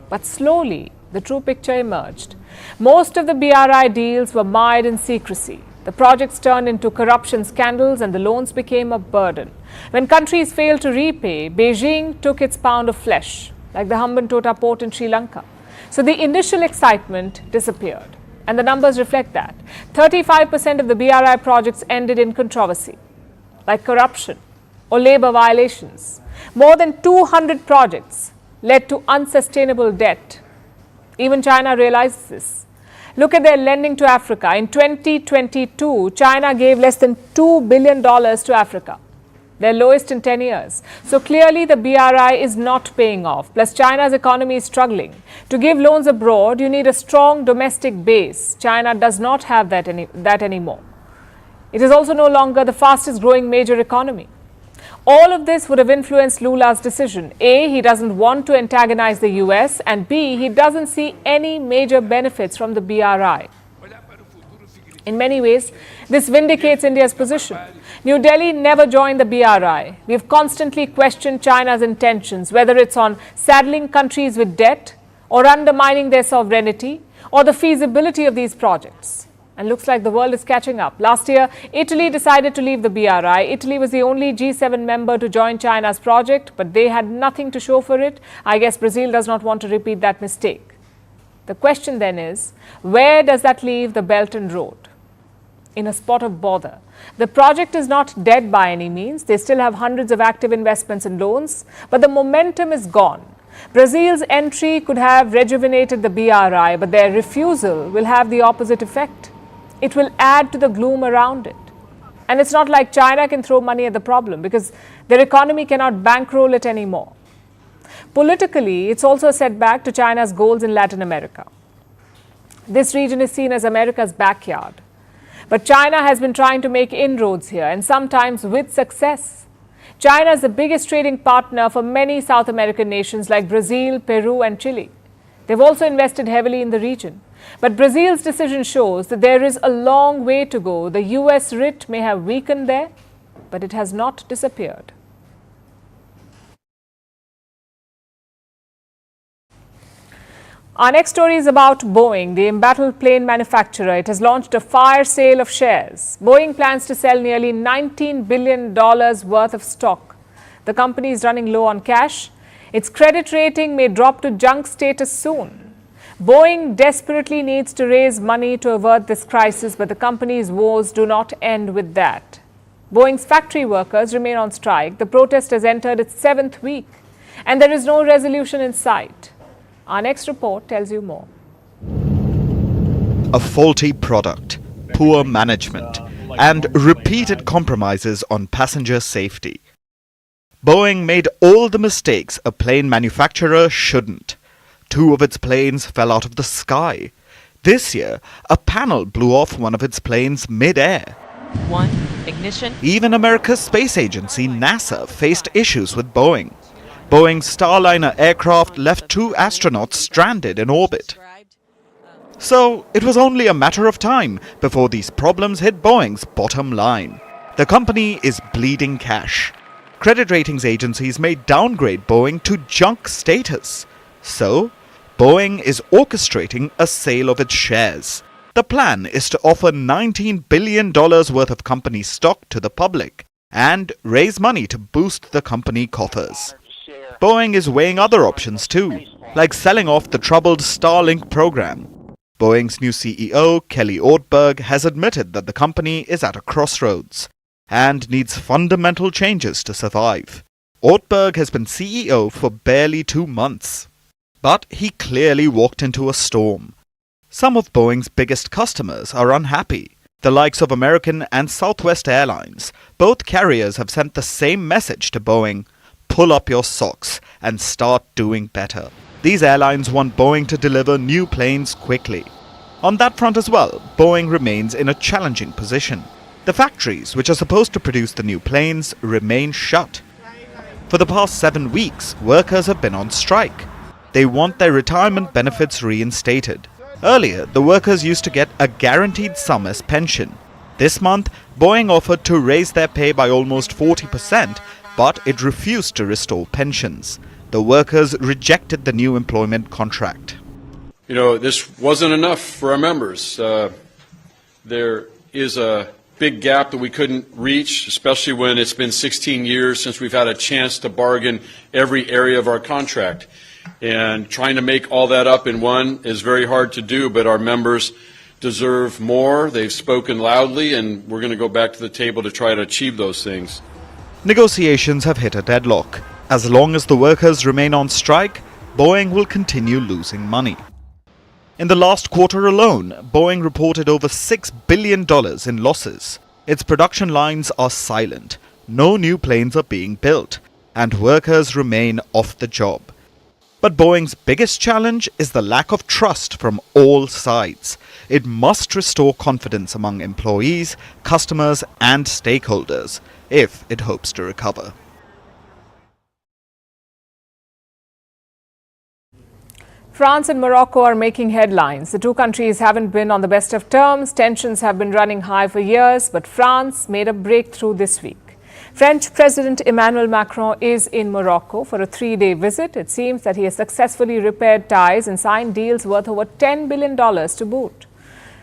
But slowly, the true picture emerged. Most of the BRI deals were mired in secrecy. The projects turned into corruption scandals and the loans became a burden. When countries failed to repay, Beijing took its pound of flesh, like the Hambantota port in Sri Lanka. So the initial excitement disappeared. And the numbers reflect that. 35% of the BRI projects ended in controversy, like corruption or labor violations. More than 200 projects led to unsustainable debt. Even China realizes this. Look at their lending to Africa. In 2022, China gave less than $2 billion to Africa, their lowest in 10 years. So clearly the BRI is not paying off. Plus, China's economy is struggling. To give loans abroad, you need a strong domestic base. China does not have that anymore. It is also no longer the fastest growing major economy. All of this would have influenced Lula's decision. A, he doesn't want to antagonize the US, and B, he doesn't see any major benefits from the BRI. In many ways, this vindicates India's position. New Delhi never joined the BRI. We have constantly questioned China's intentions, whether it's on saddling countries with debt or undermining their sovereignty or the feasibility of these projects. And looks like the world is catching up. Last year, Italy decided to leave the BRI. Italy was the only G7 member to join China's project, but they had nothing to show for it. I guess Brazil does not want to repeat that mistake. The question then is, where does that leave the Belt and Road? In a spot of bother. The project is not dead by any means. They still have hundreds of active investments and loans, but the momentum is gone. Brazil's entry could have rejuvenated the BRI, but their refusal will have the opposite effect. It will add to the gloom around it. And it's not like China can throw money at the problem because their economy cannot bankroll it anymore. Politically, it's also a setback to China's goals in Latin America. This region is seen as America's backyard. But China has been trying to make inroads here, and sometimes with success. China is the biggest trading partner for many South American nations like Brazil, Peru, and Chile. They've also invested heavily in the region. But Brazil's decision shows that there is a long way to go. The US writ may have weakened there, but it has not disappeared. Our next story is about Boeing, the embattled plane manufacturer. It has launched a fire sale of shares. Boeing plans to sell nearly $19 billion worth of stock. The company is running low on cash. Its credit rating may drop to junk status soon. Boeing desperately needs to raise money to avert this crisis, but the company's woes do not end with that. Boeing's factory workers remain on strike. The protest has entered its 7th week, and there is no resolution in sight. Our next report tells you more. A faulty product, poor management, and repeated compromises on passenger safety. Boeing made all the mistakes a plane manufacturer shouldn't. 2 of its planes fell out of the sky. This year, a panel blew off one of its planes mid-air. 1. Ignition. Even America's space agency, NASA, faced issues with Boeing. Boeing's Starliner aircraft left 2 astronauts stranded in orbit. So, it was only a matter of time before these problems hit Boeing's bottom line. The company is bleeding cash. Credit ratings agencies may downgrade Boeing to junk status. So, Boeing is orchestrating a sale of its shares. The plan is to offer $19 billion worth of company stock to the public and raise money to boost the company coffers. Boeing is weighing other options too, like selling off the troubled Starlink program. Boeing's new CEO, Kelly Ortberg, has admitted that the company is at a crossroads and needs fundamental changes to survive. Ortberg has been CEO for barely 2 months, but he clearly walked into a storm. Some of Boeing's biggest customers are unhappy. The likes of American and Southwest Airlines. Both carriers have sent the same message to Boeing: pull up your socks and start doing better. These airlines want Boeing to deliver new planes quickly. On that front as well, Boeing remains in a challenging position. The factories, which are supposed to produce the new planes, remain shut. For the past 7 weeks, workers have been on strike. They want their retirement benefits reinstated. Earlier, the workers used to get a guaranteed sum as pension. This month, Boeing offered to raise their pay by almost 40%, but it refused to restore pensions. The workers rejected the new employment contract. You know, this wasn't enough for our members. There is a big gap that we couldn't reach, especially when it's been 16 years since we've had a chance to bargain every area of our contract. And trying to make all that up in one is very hard to do, but our members deserve more. They've spoken loudly, and we're going to go back to the table to try to achieve those things. Negotiations have hit a deadlock. As long as the workers remain on strike, Boeing will continue losing money. In the last quarter alone, Boeing reported over $6 billion in losses. Its production lines are silent, no new planes are being built, and workers remain off the job. But Boeing's biggest challenge is the lack of trust from all sides. It must restore confidence among employees, customers, and stakeholders if it hopes to recover. France and Morocco are making headlines. The two countries haven't been on the best of terms. Tensions have been running high for years, but France made a breakthrough this week. French President Emmanuel Macron is in Morocco for a 3-day visit. It seems that he has successfully repaired ties and signed deals worth over $10 billion to boot.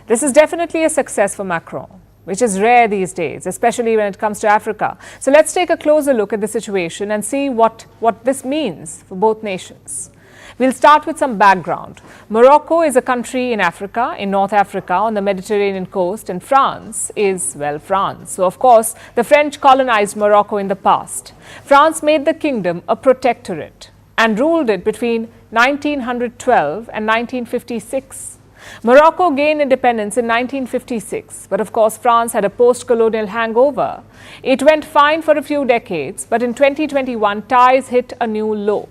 This is definitely a success for Macron, which is rare these days, especially when it comes to Africa. So let's take a closer look at the situation and see what this means for both nations. We'll start with some background. Morocco is a country in Africa, in North Africa, on the Mediterranean coast, and France is, well, France. So, of course, the French colonized Morocco in the past. France made the kingdom a protectorate and ruled it between 1912 and 1956. Morocco gained independence in 1956, but of course France had a post-colonial hangover. It went fine for a few decades, but in 2021 ties hit a new low.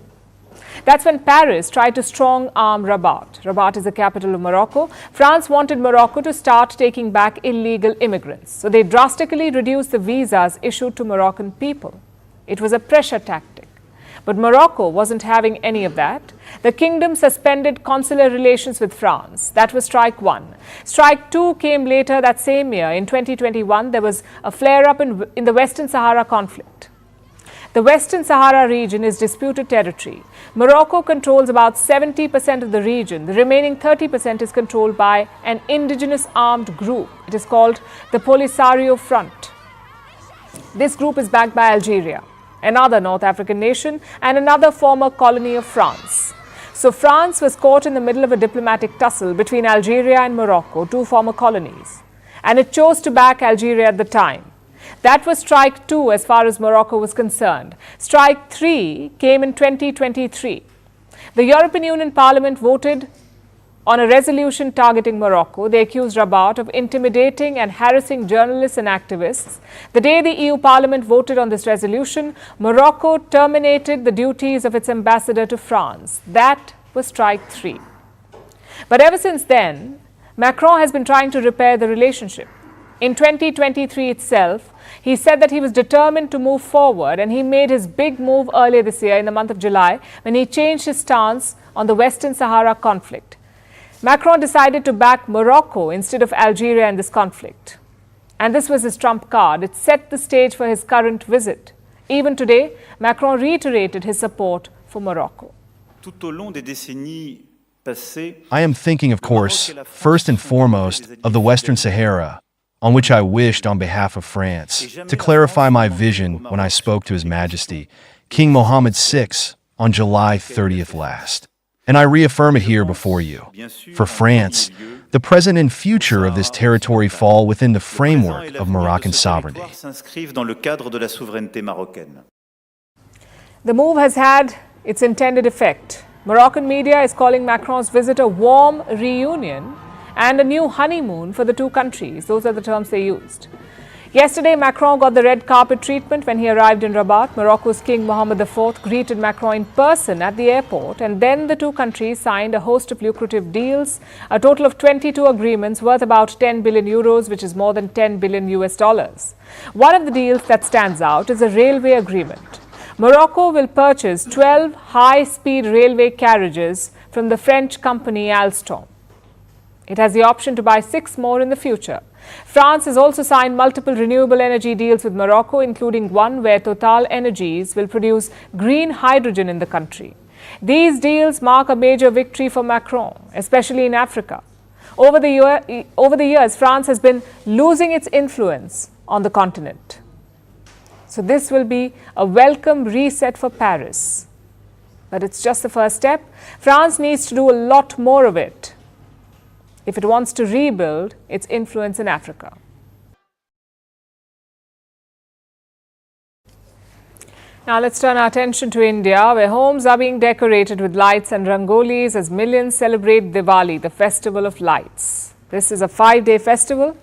That's when Paris tried to strong-arm Rabat. Rabat is the capital of Morocco. France wanted Morocco to start taking back illegal immigrants, so they drastically reduced the visas issued to Moroccan people. It was a pressure tactic. But Morocco wasn't having any of that. The kingdom suspended consular relations with France. That was strike one. Strike two came later that same year. In 2021, there was a flare-up in the Western Sahara conflict. The Western Sahara region is disputed territory. Morocco controls about 70% of the region. The remaining 30% is controlled by an indigenous armed group. It is called the Polisario Front. This group is backed by Algeria, another North African nation, and another former colony of France. So France was caught in the middle of a diplomatic tussle between Algeria and Morocco, two former colonies. And it chose to back Algeria at the time. That was strike two as far as Morocco was concerned. Strike three came in 2023. The European Union Parliament voted on a resolution targeting Morocco. They accused Rabat of intimidating and harassing journalists and activists. The day the EU Parliament voted on this resolution, Morocco terminated the duties of its ambassador to France. That was strike three. But ever since then, Macron has been trying to repair the relationship. In 2023 itself, he said that he was determined to move forward, and he made his big move earlier this year in the month of July when he changed his stance on the Western Sahara conflict. Macron decided to back Morocco instead of Algeria in this conflict. And this was his trump card. It set the stage for his current visit. Even today, Macron reiterated his support for Morocco. I am thinking, of course, first and foremost, of the Western Sahara, on which I wished on behalf of France to clarify my vision when I spoke to His Majesty, King Mohammed VI, on July 30th last. And I reaffirm it here before you. For France, the present and future of this territory fall within the framework of Moroccan sovereignty. The move has had its intended effect. Moroccan media is calling Macron's visit a warm reunion and a new honeymoon for the two countries. Those are the terms they used. Yesterday, Macron got the red carpet treatment when he arrived in Rabat. Morocco's King Mohammed IV greeted Macron in person at the airport, and then the two countries signed a host of lucrative deals, a total of 22 agreements worth about 10 billion euros, which is more than 10 billion US dollars. One of the deals that stands out is a railway agreement. Morocco will purchase 12 high-speed railway carriages from the French company Alstom. It has the option to buy 6 more in the future. France has also signed multiple renewable energy deals with Morocco, including one where Total Energies will produce green hydrogen in the country. These deals mark a major victory for Macron, especially in Africa. Over the years, France has been losing its influence on the continent. So this will be a welcome reset for Paris. But it's just the first step. France needs to do a lot more of it if it wants to rebuild its influence in Africa. Now let's turn our attention to India, where homes are being decorated with lights and rangolis as millions celebrate Diwali, the festival of lights. This is a 5-day festival,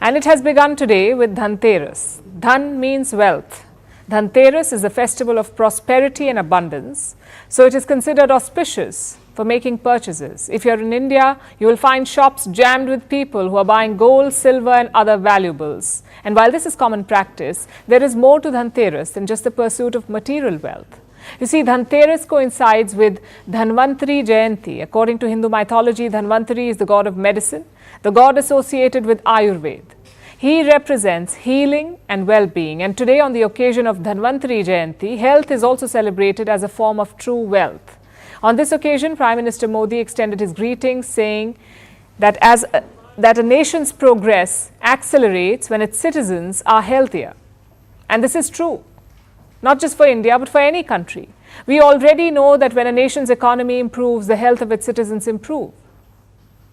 and it has begun today with Dhanteras. Dhan means wealth. Dhanteras is a festival of prosperity and abundance, so it is considered auspicious for making purchases. If you're in India, you will find shops jammed with people who are buying gold, silver and other valuables. And while this is common practice, there is more to Dhanteras than just the pursuit of material wealth. You see, Dhanteras coincides with Dhanvantari Jayanti. According to Hindu mythology, Dhanvantari is the god of medicine, the god associated with Ayurveda. He represents healing and well-being. And today, on the occasion of Dhanvantari Jayanti, health is also celebrated as a form of true wealth. On this occasion, Prime Minister Modi extended his greetings, saying that a nation's progress accelerates when its citizens are healthier. And this is true, not just for India, but for any country. We already know that when a nation's economy improves, the health of its citizens improve.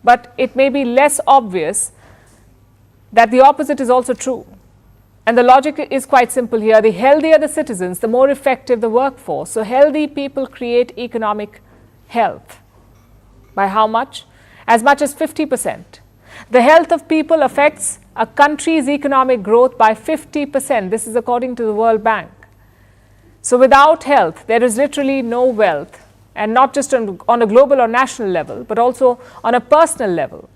But it may be less obvious that the opposite is also true. And the logic is quite simple here. The healthier the citizens, the more effective the workforce. So healthy people create economic health. By how much? As much as 50%. The health of people affects a country's economic growth by 50%. This is according to the World Bank. So without health, there is literally no wealth, and not just on a global or national level, but also on a personal level.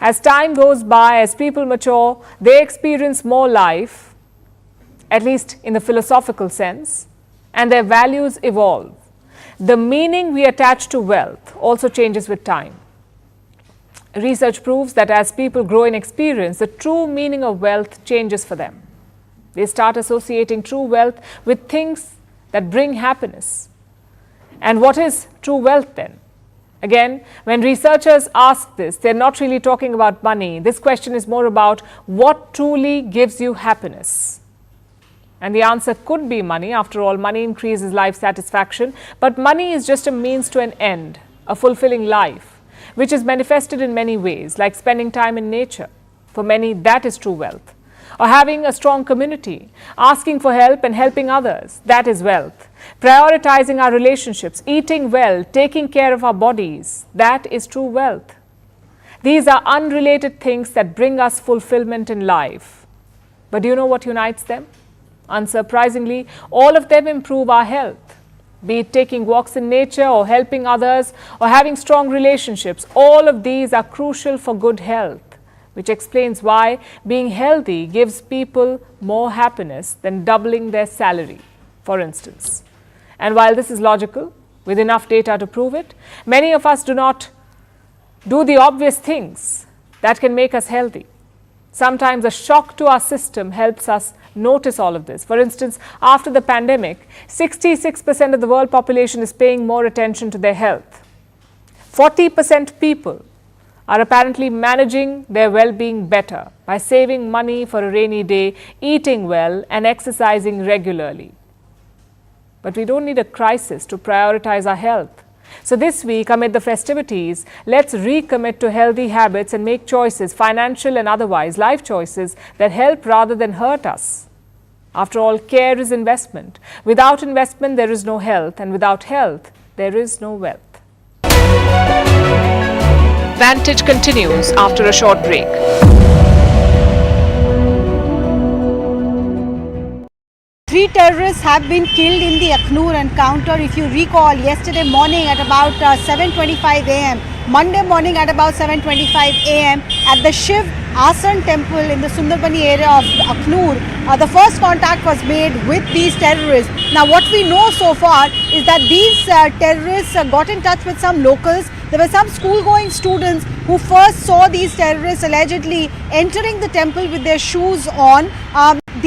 As time goes by, as people mature, they experience more life, at least in the philosophical sense, and their values evolve. The meaning we attach to wealth also changes with time. Research proves that as people grow in experience, the true meaning of wealth changes for them. They start associating true wealth with things that bring happiness. And what is true wealth then? Again, when researchers ask this, they're not really talking about money. This question is more about what truly gives you happiness. And the answer could be money. After all, money increases life satisfaction. But money is just a means to an end, a fulfilling life, which is manifested in many ways, like spending time in nature. For many, that is true wealth. Or having a strong community, asking for help and helping others, that is wealth. Prioritizing our relationships, eating well, taking care of our bodies, that is true wealth. These are unrelated things that bring us fulfillment in life. But do you know what unites them? Unsurprisingly, all of them improve our health. Be it taking walks in nature or helping others or having strong relationships, all of these are crucial for good health, which explains why being healthy gives people more happiness than doubling their salary, for instance. And while this is logical, with enough data to prove it, many of us do not do the obvious things that can make us healthy. Sometimes a shock to our system helps us notice all of this. For instance, after the pandemic, 66% of the world population is paying more attention to their health. 40% people are apparently managing their well-being better by saving money for a rainy day, eating well, and exercising regularly. But we don't need a crisis to prioritize our health. So this week, amid the festivities, let's recommit to healthy habits and make choices, financial and otherwise, life choices that help rather than hurt us. After all, care is investment. Without investment, there is no health, and without health, there is no wealth. Vantage continues after a short break. Three terrorists have been killed in the Akhnur encounter. If you recall, yesterday morning at about 7:25 a.m., Monday morning at about 7:25 a.m. at the Shiv Asan temple in the Sundarbani area of Akhnur, the first contact was made with these terrorists. Now, what we know so far is that these terrorists got in touch with some locals. There were some school-going students who first saw these terrorists allegedly entering the temple with their shoes on.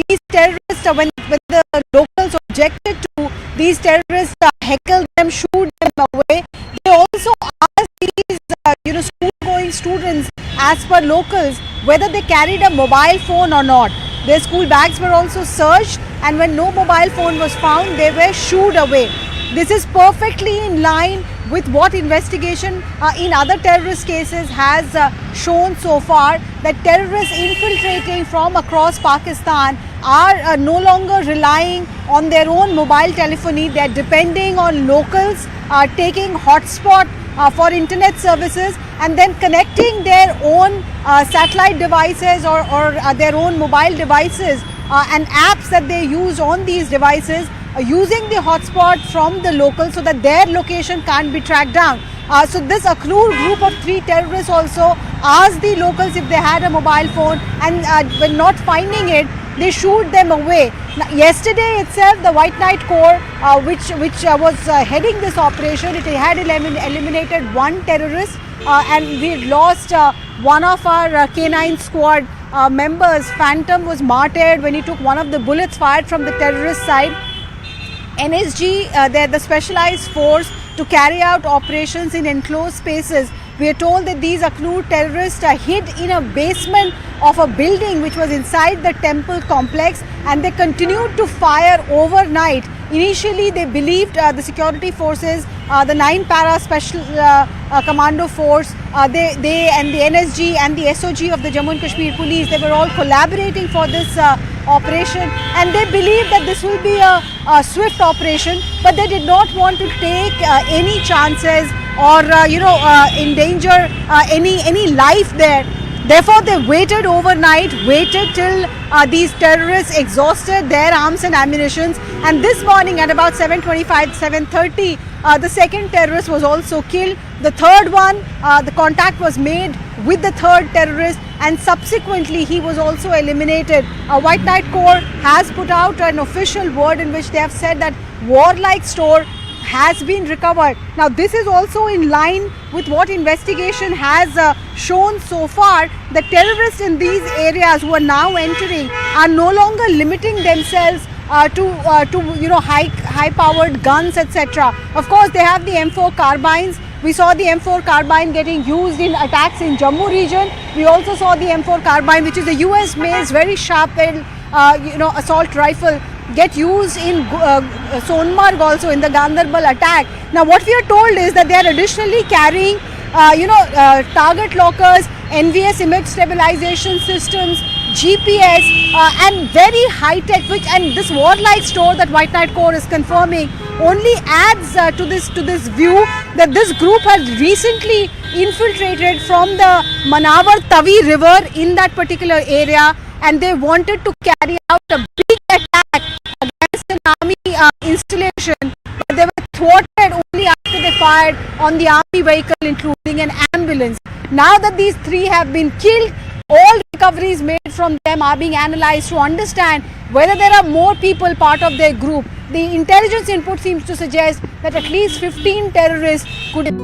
These terrorists, when the locals objected to these terrorists, heckled them, shooed them away. They also asked these, school-going students, as per locals, whether they carried a mobile phone or not. Their school bags were also searched, and when no mobile phone was found, they were shooed away. This is perfectly in line with what investigation in other terrorist cases has shown so far, that terrorists infiltrating from across Pakistan are no longer relying on their own mobile telephony. They are depending on locals, taking hotspot for internet services, and then connecting their own satellite devices or their own mobile devices and apps that they use on these devices, using the hotspot from the locals so that their location can't be tracked down. So this Akhnur group of 3 terrorists also asked the locals if they had a mobile phone, and when not finding it, they shoot them away. Now, yesterday itself, the White Knight Corps, which was heading this operation, it had eliminated one terrorist, and we lost one of our K9 squad members. Phantom was martyred when he took one of the bullets fired from the terrorist side. N18G, they're the specialized force to carry out operations in enclosed spaces. We are told that these Akhnur terrorists hid in a basement of a building which was inside the temple complex, and they continued to fire overnight. Initially, they believed the security forces, the 9 para special commando force, they and the NSG and the SOG of the Jammu and Kashmir police, they were all collaborating for this operation, and they believed that this will be a swift operation, but they did not want to take any chances or endanger any life there. Therefore, they waited overnight, waited till these terrorists exhausted their arms and ammunition, and this morning at about 7:25, 7:30, the second terrorist was also killed. The third one, the contact was made with the third terrorist, and subsequently he was also eliminated. White Knight Corps has put out an official word in which they have said that warlike store has been recovered. Now, this is also in line with what investigation has shown so far. The terrorists in these areas who are now entering are no longer limiting themselves to high-powered guns, etc. Of course, they have the M4 carbines. We saw the M4 carbine getting used in attacks in Jammu region. We also saw the M4 carbine, which is a US-made, very sharp-edged, assault rifle, get used in Sonmarg also in the Gandarbal attack. Now, what we are told is that they are additionally carrying, target lockers, NVS image stabilization systems, GPS, and very high-tech. And this warlike store that White Knight Corps is confirming only adds to this view that this group has recently infiltrated from the Manavar Tavi river in that particular area, and they wanted to carry out a big attack against an army installation, but they were thwarted only after they fired on the army vehicle, including an ambulance. Now that these three have been killed, all recoveries made from them are being analyzed to understand whether there are more people part of their group. The intelligence input seems to suggest that at least 15 terrorists could...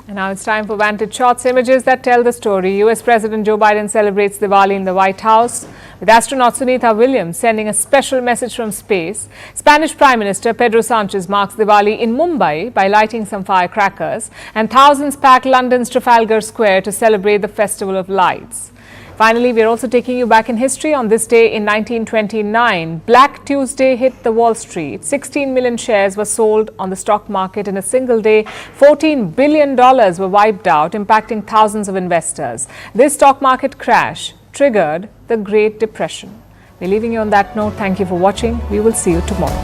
Now it's time for Vantage Shots, images that tell the story. US President Joe Biden celebrates Diwali in the White House, with astronaut Sunita Williams sending a special message from space. Spanish Prime Minister Pedro Sanchez marks Diwali in Mumbai by lighting some firecrackers, and thousands pack London's Trafalgar Square to celebrate the Festival of Lights. Finally, we are also taking you back in history. On this day in 1929, Black Tuesday hit the Wall Street. 16 million shares were sold on the stock market in a single day. $14 billion were wiped out, impacting thousands of investors. This stock market crash triggered the Great Depression. We're leaving you on that note. Thank you for watching. We will see you tomorrow.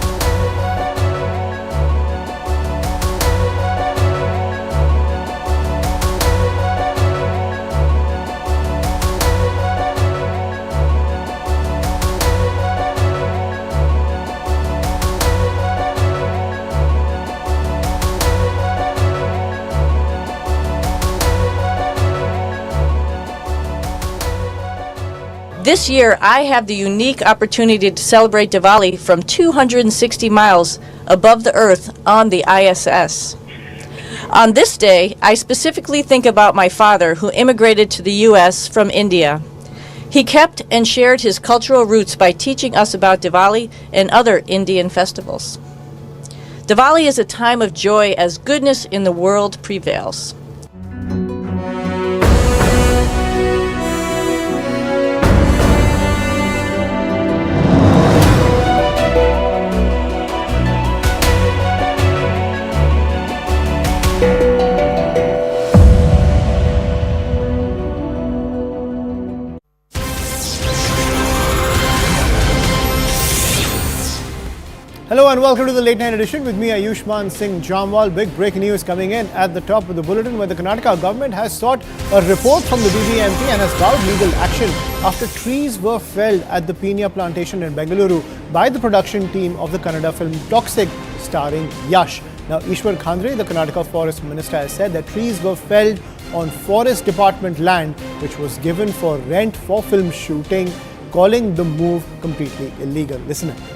This year, I have the unique opportunity to celebrate Diwali from 260 miles above the Earth on the ISS. On this day, I specifically think about my father, who immigrated to the U.S. from India. He kept and shared his cultural roots by teaching us about Diwali and other Indian festivals. Diwali is a time of joy as goodness in the world prevails. Hello and welcome to the Late Night Edition with me, Ayushman Singh Jamwal. Big breaking news coming in at the top of the bulletin, where the Karnataka government has sought a report from the BBMP and has vowed legal action after trees were felled at the Pina plantation in Bengaluru by the production team of the Kannada film Toxic, starring Yash. Now, Ishwar Khandre, the Karnataka Forest Minister, has said that trees were felled on Forest Department land, which was given for rent for film shooting, calling the move completely illegal. Listen in.